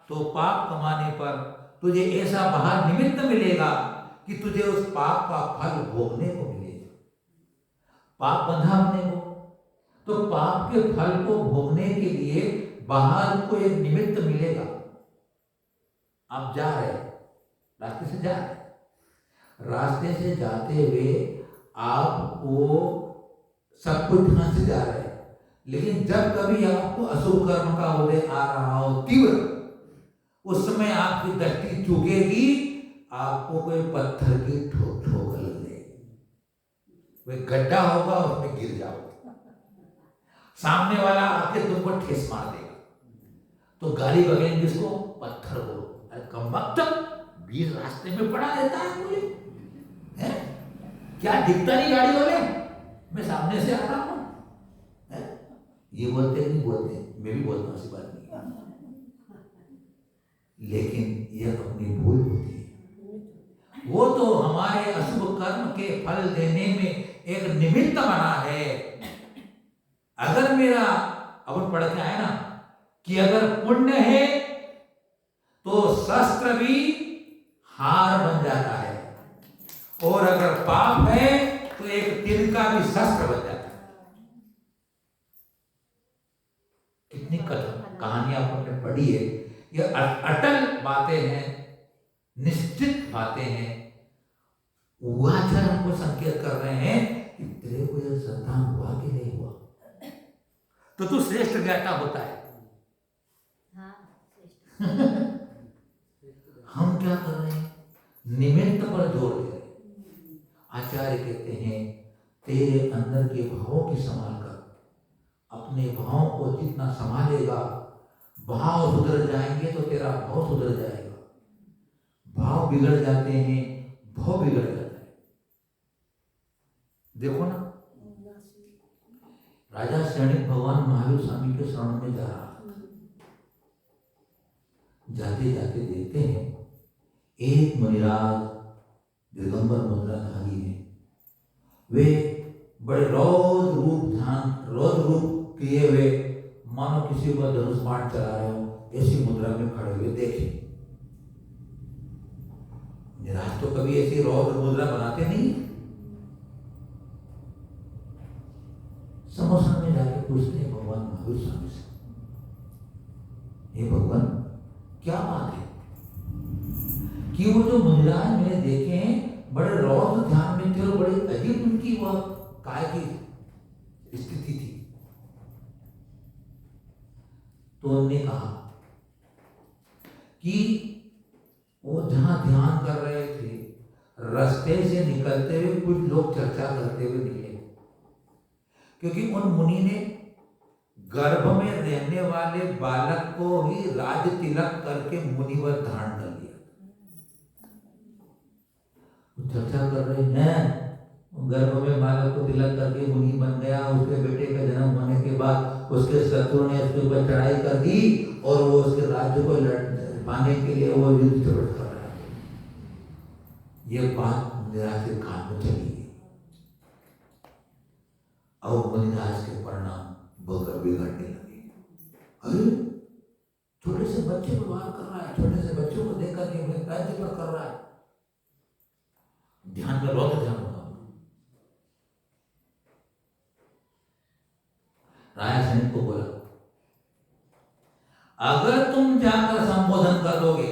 तो पाप कमाने पर तुझे ऐसा बाहर निमित्त मिलेगा कि तुझे उस पाप का फल भोगने को मिलेगा। पाप बंधा अपने को, तो पाप के फल को भोगने के लिए बाहर को एक निमित्त मिलेगा। आप जा रहे, रास्ते से जा रहे, रास्ते से जाते हुए आपको सब कुछ ढंग से जा रहे हैं, लेकिन जब कभी आपको अशुभ कर्म का उदय आ रहा हो तीव्र, उस समय आपकी दृष्टि चूकेगी, आपको कोई पत्थर की ठोकर लग जाएगी, कोई गड्ढा होगा उसमें गिर जाओगे, सामने वाला आके तुमको ठेस मार देगा, तो गाली बगेंगे जिसको पत्थर को। अरे कमबख्त, बीच रास्ते में पड़ा रहता है मुझे, है क्या दिखता नहीं गाड़ी वाले, मैं सामने से आ रहा हूं। ये बोलते नहीं बोलते, मैं भी बोलता हूं, ऐसी बात नहीं, लेकिन यह अपनी भूल होती है। वो तो हमारे अशुभ कर्म के फल देने में एक निमित्त बना है। अगर मेरा अब पढ़ के आए ना कि अगर पुण्य है तो शस्त्र भी हार बन जाता है, और अगर पाप है तो एक तीर का भी शस्त्र बन जाता है। कितनी कहानियां आपने पढ़ी है, ये अटल बातें हैं, निश्चित बातें हैं। वाचन हमको संकेत कर रहे हैं कि तेरे को यह श्रद्धा हुआ कि नहीं हुआ, तो तू श्रेष्ठ ज्ञाता होता है। हम क्या कर रहे हैं? निमित्त पर जोर दे रहे हैं। आचार्य कहते हैं तेरे अंदर के भावों की संभाल कर, अपने भावों को जितना संभालेगा, भाव सुधर जाएंगे तो तेरा भाव सुधर जाएगा। भाव बिगड़ जाते हैं, भाव बिगड़ जाता है। देखो ना, राजा सैनिक भगवान महावीर स्वामी के शरण में जा रहा, जाते जाते देखते हैं एक मुनिराज दिगंबर मुद्राधारी है। वे बड़े रौद्र रूप किए हुए मानो किसी को धनुष बाण चला रहे हो, ऐसी मुद्रा में खड़े हुए देखे। निराज तो कभी ऐसी रौद्र मुद्रा बनाते नहीं। समोसन में जाके पूछते हैं भगवान महावीर स्वामी से, हे भगवान क्या बात है कि वो जो मुनिराज मैंने देखे हैं बड़े रौद्र ध्यान में थे और बड़े अजीब उनकी वह काय की स्थिति थी। तो उन्होंने कहा कि वो जहां ध्यान कर रहे थे रास्ते से निकलते हुए कुछ लोग चर्चा करते हुए निकले, क्योंकि उन मुनि ने गर्भ में रहने वाले बालक को ही राज तिलक करके मुनिवर धारण कर लिया। चर्चा कर रहे हैं गर्भ में बालक को तिलक करके मुनि बन गया, उसके बेटे का जन्म होने के बाद उसके शत्रु ने उसके ऊपर चढ़ाई कर दी और वो उसके राज्य को पाने के लिए वो युद्ध कर रहा है। ये बात मुनिराज के कान में चली गई और मुनिराज के परिणाम बहुत बिगड़ने लगे। अरे छोटे से बच्चे को वार कर रहा है, छोटे से बच्चों को देख करके अपने राज्य पर कर रहा है। ध्यान में रौद्र ध्यान होगा। राजा सैनिक को बोला अगर तुम जाकर संबोधन कर लोगे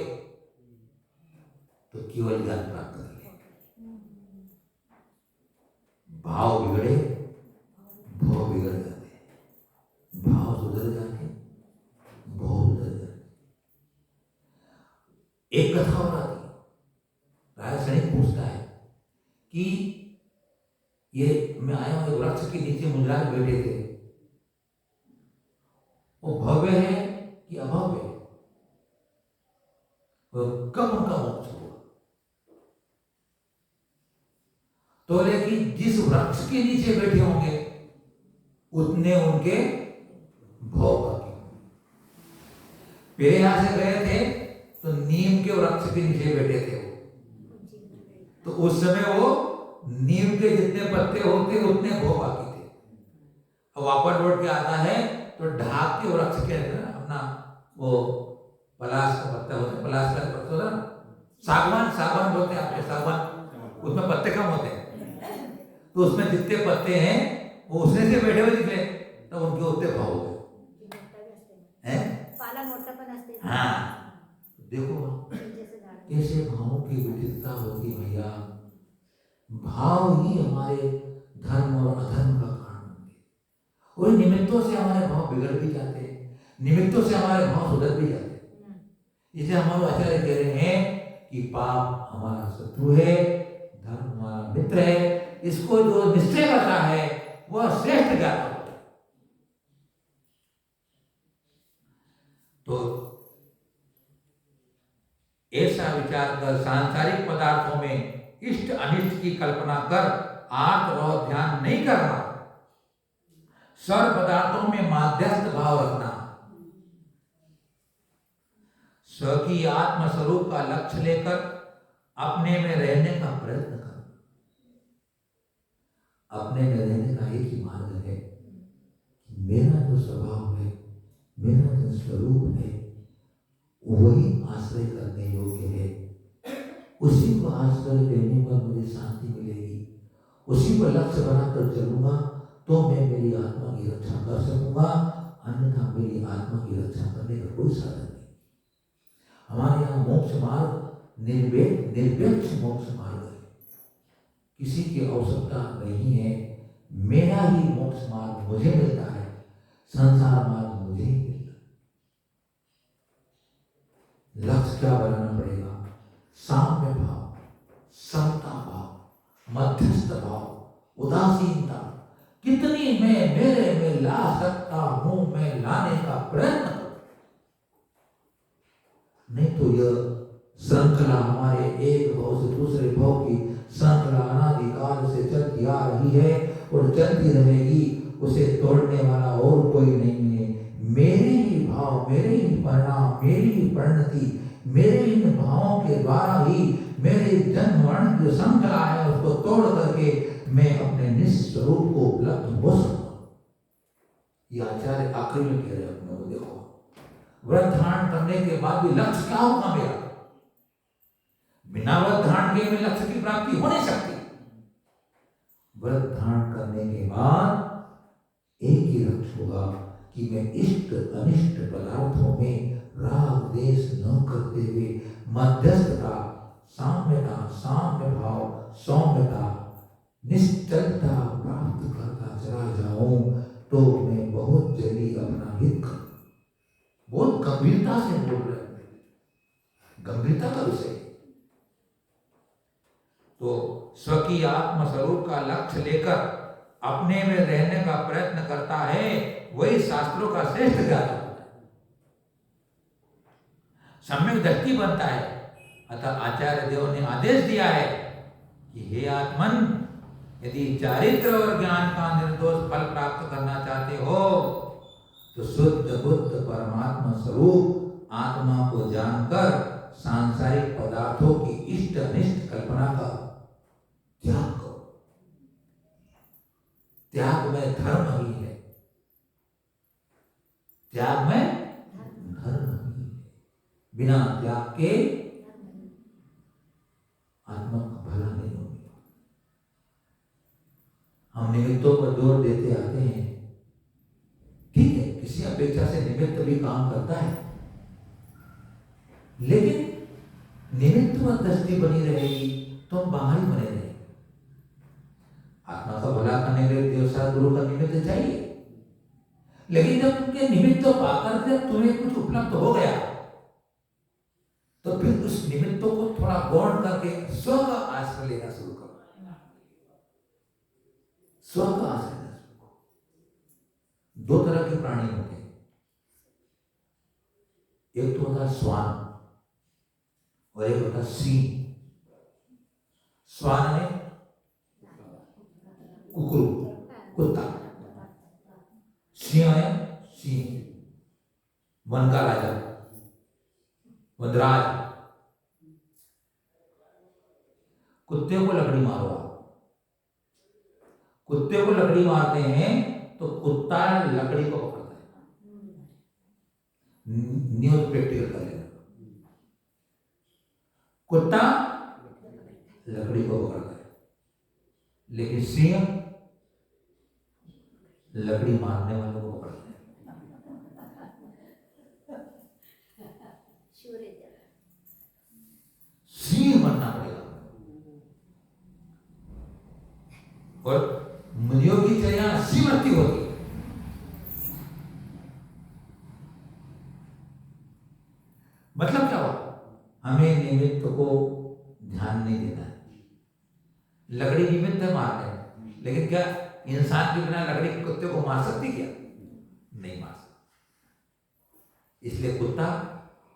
तो केवल ज्ञान प्राप्त कर लेंगे। भाव बिगड़े भाव बिगड़ जाते, भाव सुधर जाते भाव सुधर जाते। एक कथा हो रही, राजा सैनिक पूछता है कि ये मैं आया हूं, वृक्ष के नीचे मुनिराज बैठे थे, वो भव्य है कि अभव्य है, कब उनका मोक्ष हुआ? तो लेकिन जिस वृक्ष के नीचे बैठे होंगे उतने उनके भोग बाकी। पहले यहां से गए थे तो नीम के वृक्ष के नीचे बैठे थे वो, तो उस समय वो नीम के जितने पत्ते होते उतने भोग बाकी थे। अब वापस लौट के आता है तो ढाक के वृक्ष के अपना वो पलाश का पत्ता होता है, पलाश का पत्ता होता है, सागवान सागवान बोलते हैं आपके, सागवान उसमें पत्ते कम होते हैं, तो उसमें जितने पत्ते हैं वो उसने से बैठे हुए दिखे तो उनके उतने भाव हो गए हैं। हाँ देखो कैसे भावों की विविधता होती भैया। भाव ही हमारे धर्म और अधर्म का कारण होंगे, और निमित्तों से हमारे भाव बिगड़ भी जाते हैं, निमित्तों से हमारे भाव सुधर भी जाते हैं। इसे हमारे आचार्य कह रहे हैं कि पाप हमारा शत्रु है, धर्म हमारा मित्र है। इसको जो निश्चय करता है वह श्रेष्ठ ज्ञाता होता है। तो ऐसा विचार कर सांसारिक पदार्थों में इष्ट अनिष्ट की कल्पना कर आत्म और ध्यान नहीं करना, सर्व पदार्थों में माध्यस्थ भाव रखना, स्व की आत्म स्वरूप का लक्ष्य लेकर अपने में रहने का प्रयत्न करना। अपने में रहने का एक ही मार्ग है कि मेरा जो स्वभाव है, मेरा जो स्वरूप है वही आश्रय करने योग्य है। उसी को आश्रय देने पर मुझे शांति मिलेगी, उसी को लक्ष्य बनाकर चलूंगा तो मैं मेरी आत्मा की रक्षा कर सकूंगा, अन्यथा मेरी आत्मा की रक्षा करने का कोई साधन नहीं। हमारे यहाँ मोक्ष मार्ग निरपेक्ष मोक्ष मार्ग है, किसी की आवश्यकता नहीं है। मेरा ही मोक्ष मार्ग मुझे मिलता है, संसार मार्ग मुझे ही मिलता है। लक्ष्य क्या बनाना पड़ेगा? साम्य भाव, समता भाव, मध्यस्थ भाव, उदासीनता। कितनी मैं मेरे में ला सकता हूं, मैं लाने का प्रयत्न करूं। नहीं तो यह श्रृंखला हमारे एक भाव से दूसरे भाव की श्रृंखला अनादिकाल से चलती आ रही है और चलती रहेगी। उसे तोड़ने वाला और कोई नहीं है। मेरे ही भाव, मेरे ही परिणाम, मेरी ही परिणति, मेरे इन भावों के द्वारा ही मेरे जन्म मरण की श्रृंखला है, उसको तोड़ करके मैं अपने निस्वरूप को उपलब्ध हो सकता। ये आचार्य आखिरी में कह रहे अपने को, देखो व्रत धारण करने के बाद भी लक्ष्य क्या होगा मेरा? बिना व्रत धारण के में लक्ष्य की प्राप्ति हो नहीं सकती। व्रत धारण करने के बाद एक ही लक्ष्य होगा कि मैं इष्ट अनिष्ट पदार्थों में राग द्वेष न करते हुए मध्यस्थता, साम्यता, साम्य भाव, सौम्यता, निश्चलता प्राप्त करता चला जाऊं तो मैं बहुत जल्दी अपना हित करूं। बहुत गंभीरता से बोल रहे हैं, गंभीरता का विषय। तो स्व की आत्म स्वरूप का लक्ष्य लेकर अपने में रहने का प्रयत्न करता है, वही शास्त्रों का श्रेष्ठ ज्ञाता होता है, सम्यक दृष्टि बनता है। अतः आचार्य देव ने आदेश दिया है कि हे आत्मन, यदि चारित्र और ज्ञान का निर्दोष फल प्राप्त करना चाहते हो तो शुद्ध बुद्ध परमात्मा स्वरूप आत्मा को जानकर सांसारिक पदार्थों की इष्ट अनिष्ट कल्पना का त्याग करो। त्याग में धर्म ही है, त्याग में धर्म ही है। बिना त्याग के आत्मा का भला नहीं होगा। हम निमित्तों पर जोर देते आते हैं, ठीक है, किसी अपेक्षा से निमित्त भी काम करता है, लेकिन निमित्त में दृष्टि बनी रहेगी तो हम बाहर ही बने रहेंगे। आत्मा का भला करने के लिए देवसा गुरु का निमित्त चाहिए, लेकिन जब तुमके निमित्त पाकर जब तुम्हें कुछ उपलब्ध हो गया तो फिर उस निमित्तों को थोड़ा गौण करके स्व का आश्रय लेना शुरू करो। स्व का आश्रय लेना शुरू करो। दो तरह के प्राणी होते हैं, एक तो होता है श्वान और एक होता है सिंह। श्वान ने कुकुर, कुत्ता, सिंह है सिंह, वन का राजा, वनराज। कुत्ते को लकड़ी मारो, कुत्ते को लकड़ी मारते हैं तो कुत्ता लकड़ी को पकड़ता है। न्यूज प्रैक्टिकल कर लेना, कुत्ता लकड़ी को पकड़ता है, लेकिन सिंह लकड़ी मारने वालों को पकड़ता है। सिंह बनना पड़ेगा। और मुनियों की चर्या सिंह वृत्ति होती है। मतलब क्या हुआ? हमें निमित्त को ध्यान नहीं देना है। लकड़ी निमित्त है मारने, लेकिन क्या इंसान के बिना लकड़ी कुत्ते को मार सकती क्या? नहीं मार सकती। इसलिए कुत्ता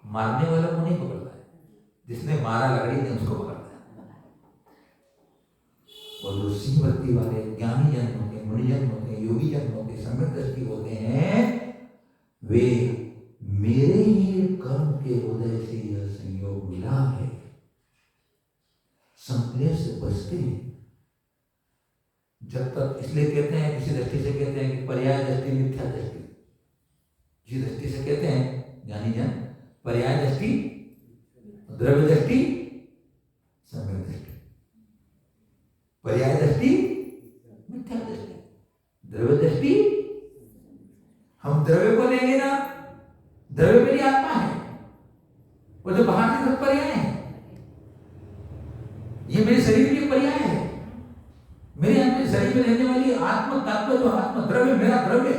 मारने वालों को नहीं पकड़ता है, जिसने मारा लकड़ी ने उसको पकड़ता है। और जो सिंह वृत्ति वाले ज्ञानी जन होते हैं, मुनि जन होते हैं, योगी जन होते हैं, सम्यक दृष्टि होते हैं, वे मेरे ही कर्म के उदय से यह संयोग मिला है, संक्लेश से बचते हैं। जब तक, इसलिए कहते हैं, किसी दृष्टि से कहते हैं कि पर्याय दृष्टि मिथ्या दृष्टि। जिस दृष्टि से कहते हैं ज्ञानी जन, पर्याय दृष्टि, द्रव्य दृष्टि, सम्यक दृष्टि। पर्याय दृष्टि मिथ्या दृष्टि, द्रव्य दृष्टि। हम द्रव्य को लेंगे ना, द्रव्य मेरी आत्मा है, वो जो बाहर की तरफ पर्याय है। ये मेरे शरीर की पर्याय है। मेरे शरीर में रहने वाली आत्म तत्व जो आत्म द्रव्य, मेरा द्रव्य,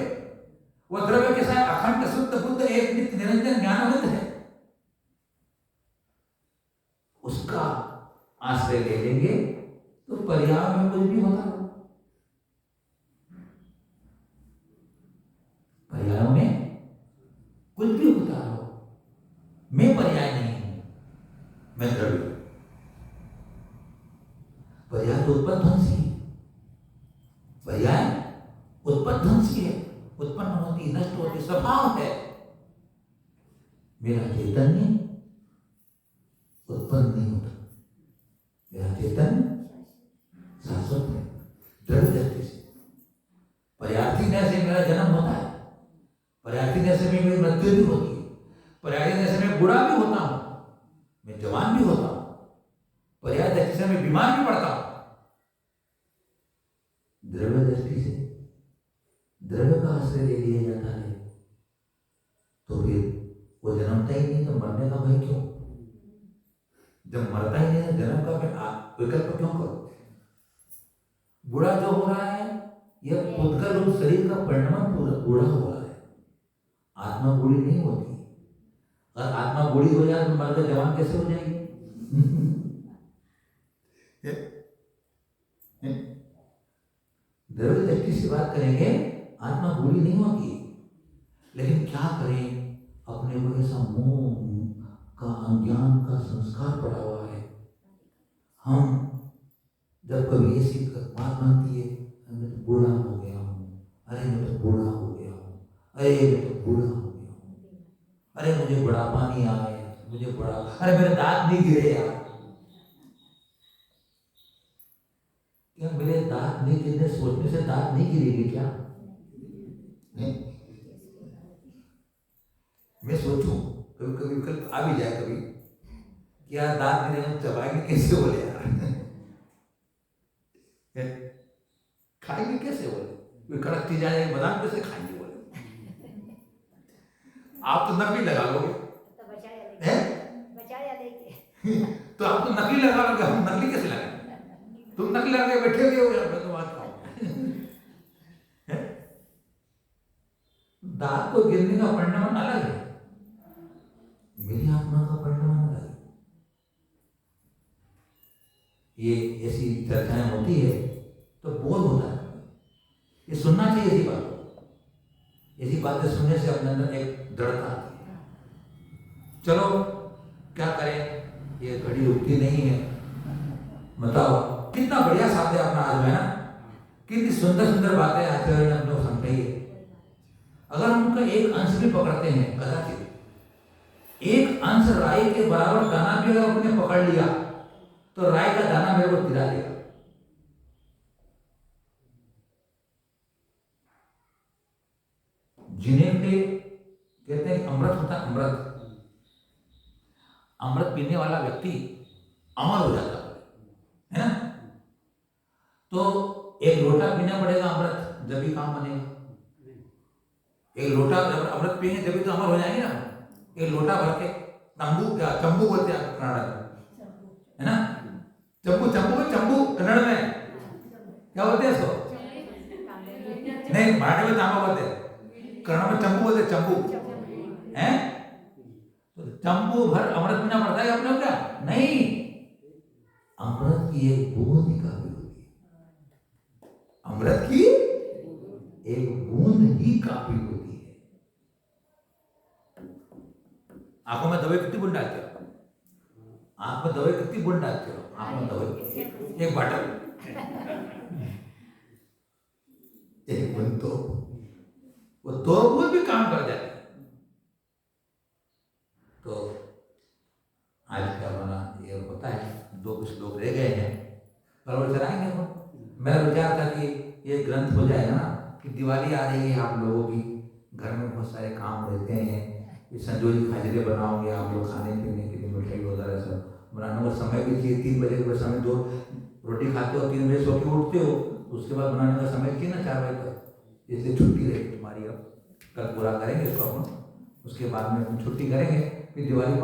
वो द्रव्य के साथ अखंड शुद्ध बुद्ध एक नित्य निरंजन ज्ञानवंत है। उसका आश्रय ले लेंगे तो पर्याय में कुछ भी होता है। पर्यायों में कुछ भी होता हो, मैं पर्याय नहीं हूं, मैं द्रव्य। पर्याय तो उत्पन्न ध्वंसी है, पर्याय उत्पन्न ध्वंसी है, उत्पन्न होती नष्ट होती स्वभाव है। मेरा चैतन्य उत्पन्न नहीं होता, मेरा चैतन्य शाश्वत है। द्रव्य दृष्टि से पर्यार्थी से मेरा जन्म होता है, पर्यार्थी से मेरी मृत्यु भी होती है, पर्यार्थी से मैं बूढ़ा भी होता हूं, मैं जवान भी होता हूं, पर्याय दृष्टि से मैं बीमार भी पड़ता हूं। द्रव्य दृष्टि से द्रव्य से ले लिया जाता है तो फिर वो जन्मता ही नहीं, तो मरने का भय क्यों? जब मरता ही नहीं तो जन्म का फिर विकल्प क्यों करो? बूढ़ा जो हो रहा है यह पुद्गल रूप शरीर का परिणाम पूरा बूढ़ा हो रहा है, आत्मा बूढ़ी नहीं होती। अगर आत्मा बूढ़ी हो जाए तो मरकर जवान कैसे हो जाएगी? द्रव्य दृष्टि से बात करेंगे, आत्मा बूढ़ी नहीं होगी, लेकिन क्या करें, अपने को ऐसा मोह का अज्ञान का संस्कार पड़ा हुआ है। हम जब कभी ऐसी बात बनती है, मैं तो बूढ़ा हो गया हूँ, अरे मैं तो बूढ़ा हो गया हूँ, अरे मैं तो बूढ़ा हो गया हूँ, अरे मुझे बुढ़ापा नहीं आए, मुझे बुढ़ा, अरे मेरे दांत नहीं गिरे यार। क्या मेरे दांत नहीं गिरने सोचने से दांत नहीं गिरेगी क्या? मैं सोचूं कभी कभी विकल्प आ भी जाए कभी, क्या दांत गिरे हम चबाएंगे कैसे बोले यार? खाएंगे कैसे बोले? कड़क चीज आएगी, बादाम कैसे खाएंगे बोले? आप तो नकली लगा लोगे, तो आप तो नकली लगा लोगे, हम नकली कैसे लगाएंगे? तुम नकली लगा के बैठे हुए हो यार, मैं तो बात कहूँ। दांत को गिरने का परिणाम अलग है, मेरी आत्मा का परिणाम अलग है। ये ऐसी चर्चाएं होती है तो बोध होता है, ये सुनना चाहिए ऐसी बात। ऐसी बातें सुनने से अपने अंदर एक दृढ़ता आती है। चलो क्या करें, ये घड़ी रुकती नहीं है। बताओ कितना बढ़िया साथ है अपना आज में ना, कितनी सुंदर सुंदर बातें आचार्य ने हम लोग समझाई है। अगर हम उनका एक अंश भी पकड़ते हैं, कदाचित एक अंश राई के बराबर दाना भी अगर अपने पकड़ लिया तो राई का दाना मेरे को गिरा देगा। जिन्हें के कहते हैं अमृत होता है, अमृत अमृत पीने वाला व्यक्ति अमर हो जाता है ना। तो एक लोटा पीना पड़ेगा अमृत, जब भी काम बनेगा। एक लोटा अमृत पिएंगे जब भी तो अमर हो जाएंगे ना। एक लोटा भर के तंबू, क्या चंबू बोलते हैं कन्नड़ में, है ना? चंबू, चंबू कन्नड़ में क्या बोलते हैं इसको? नहीं, मराठी में तांबा बोलते हैं, कन्नड़ में चंबू बोलते हैं, चंबू हैं। तो चंबू भर अमृत पीना पड़ता है अपने को क्या? नहीं, अमृत की एक बूंद ही काफी होती है। अमृत की एक बूंद ही काफी होती है। आंखों में दवाई कितनी बूंद डालते हो? आंख में दवाई कितनी बूंद डालते हो? आंख में दवाई एक बॉटल, एक बूंद, तो वो दो बूंद भी काम कर जाती है। तो आज क्या बना, ये होता है, दो कुछ लोग रह गए हैं, पर वो चलाएंगे वो। मेरा विचार था कि ये ग्रंथ हो जाएगा ना, कि दिवाली आ रही है, आप लोगों की घर में बहुत सारे काम रहते हैं, ये संजोरी खाजरे बनाओगे आप लोग, खाने पीने के लिए मिठाई वगैरह सब बनाने का समय भी चाहिए। 3 बजे के समय दो रोटी खाते हो, 3 बजे सो के उठते हो, उसके बाद बनाने का समय चाहिए ना 4 बजे तक। इसलिए छुट्टी रहेगी तुम्हारी, अब कल पूरा करेंगे इसको अपन, उसके बाद में छुट्टी करेंगे, फिर दिवाली